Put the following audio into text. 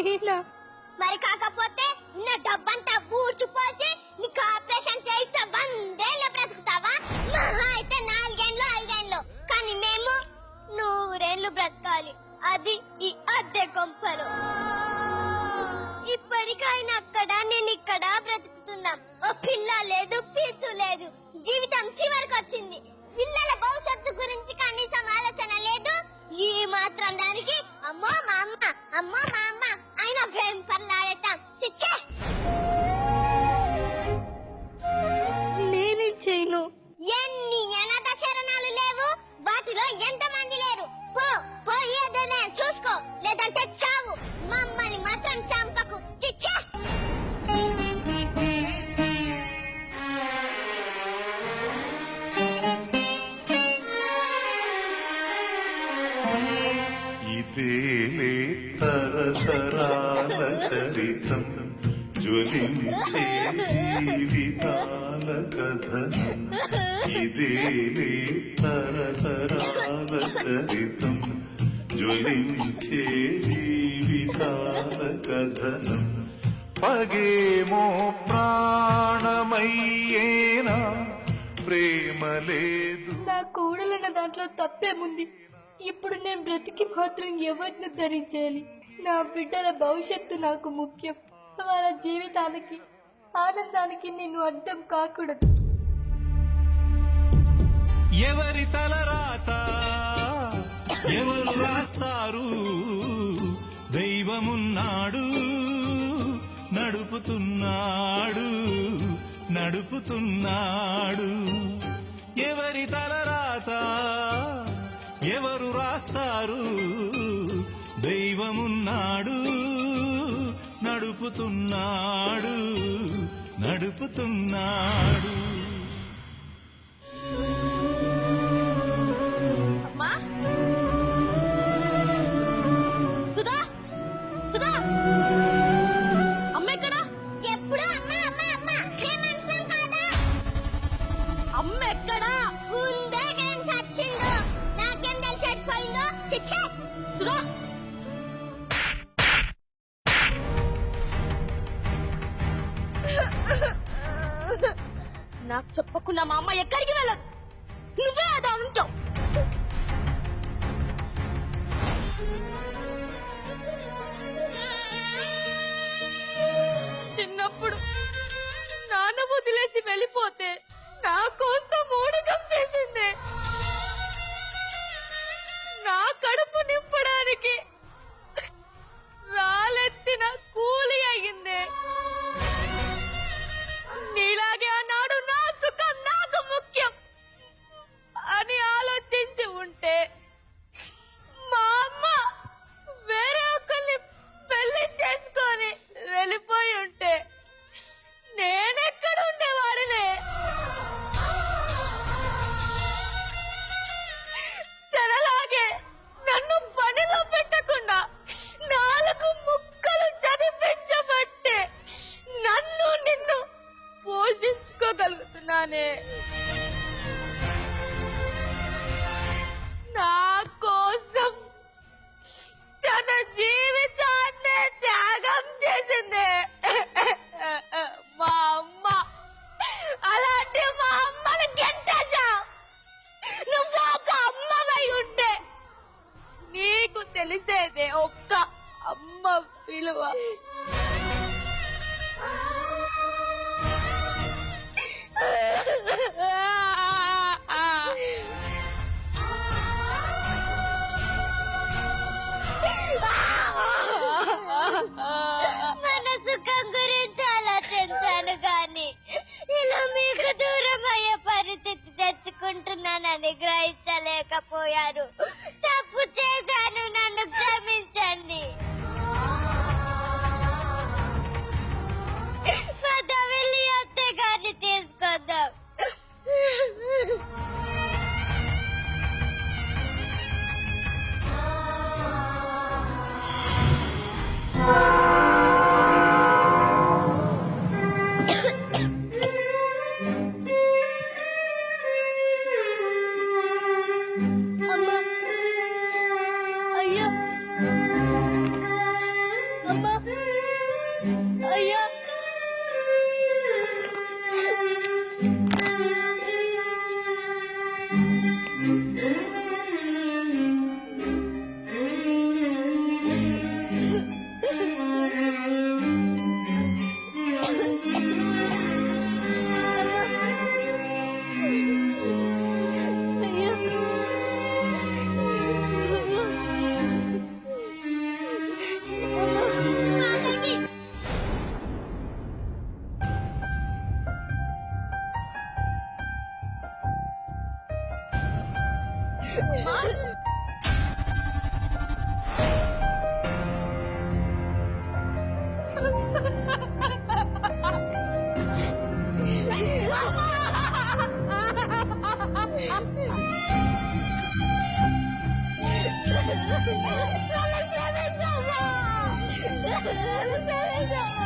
మరి కాకపోతే నా డబ్బంతా పూడ్చిపోతే నీకు ఆపరేషన్ చేయిస్తే 100 ఏళ్ళు బ్రతుకుతావా? మహా అయితే 4 ఏళ్ళు 5 ఏళ్ళు. కానీ మేము 100 ఏళ్ళు బ్రతకాలి, అది ఈ అద్దె కొంపలో. ఇప్పటికైనా అక్కడ నేను ఇక్కడ బ్రతుకుతున్నాం. ఓ పిల్ల లేదు, పీచు లేదు, జీవితం చివరికి వచ్చింది. పిల్లల భవిష్యత్తు గురించి కనీసం ఆలోచన లేదు. ఈ మాత్రం దానికి అమ్మో మా అమ్మ, అమ్మో మా అమ్మ ఆయన వెంపర్లాడటం చిచ్చే. నేనేం చేయను. ఎన్ని అనాథ శరణాలు లేవు, వాటిలో ఎంతమంది లేరు. పో ఏదైనా చూసుకో, లేదంటే చావు. మమ్మల్ని మాత్రం చంపకు చిచ్చే. ఇదేలే తరతరాల చరితం, జ్వలించే జీవితాల కథనం. ఇదేలే తరతరాల చరితం, జ్వలించే జీవితాల కథనం. పగేమో ప్రాణమయ్యేనా, ప్రేమ లేదు. నా కూడలన్న దాంట్లో తప్పేముంది? ఇప్పుడు నేను బ్రతికి మాత్రం ఎవరిని ధరించాలి? నా బిడ్డల భవిష్యత్తు నాకు ముఖ్యం. వాళ్ళ జీవితానికి, ఆనందానికి నేను అడ్డం కాకూడదు. ఎవరి తలరాత ఎవరు రాస్తారు? దైవమున్నాడు, నడుపుతున్నాడు, నడుపుతున్నాడు. ఎవరి తలరాత ఎవరు రాస్తారు? దైవమున్నాడు, నడుపుతున్నాడు, నడుపుతున్నాడు. అమ్మా సుధా, సుధా, అమ్మ ఎక్కడా? ఎప్పుడు అమ్మ అమ్మ అమ్మ ప్రేమన్సం కాదా? అమ్మ ఎక్కడా? ఉందో ఎక్కడ చచ్చిందో నాకేం తెలిసిపోయిందో చిచ్చే. సుధా, నాకు చెప్పకుండా మా అమ్మ ఎక్కడికి వెళ్ళదు. నువ్వే అదా ఉంటావు. చిన్నప్పుడు నాన్న వదిలేసి వెళ్ళిపోతే నా కోసం ఊడకం చేసిందే. నా కడుపు నింపడానికి రాలెత్తిన కూలి అయ్యిందే. నీలాగే అన్నాడు నా సుఖం నాకు ముఖ్యం అని ఆలోచించి ఉంటే మా అమ్మ వేరే ఒకరిని పెళ్లి చేసుకొని వెళ్ళిపోయి ఉంటే నేనెక్కడ ఉండేవాడినే? తనలాగే నన్ను పనిలో పెట్టకుండా 4 ముక్కలు చదివించబట్టే నన్ను నిన్ను పోషించుకోగలుగుతున్నానే. నా కోసం తన జీవితాన్ని త్యాగం చేసిందే మా అమ్మ. అలాంటి మా అమ్మని గెంటేశా. నువ్వు ఒక అమ్మవై ఉంటే నీకు తెలిసేదే ఒక్క అమ్మ విలువ. మన సుఖం గురించి ఆలోచించాను కానీ ఇలా మీకు దూరం అయ్యే పరిస్థితి తెచ్చుకుంటున్నానని గ్రహించలేకపోయాను. తప్పు చేశాను, నన్ను క్షమించండి. వెళ్ళి అత్తే గారిని తీసుకొద్దాం. అమ్మా, అయ్యా, శైలజమ్మ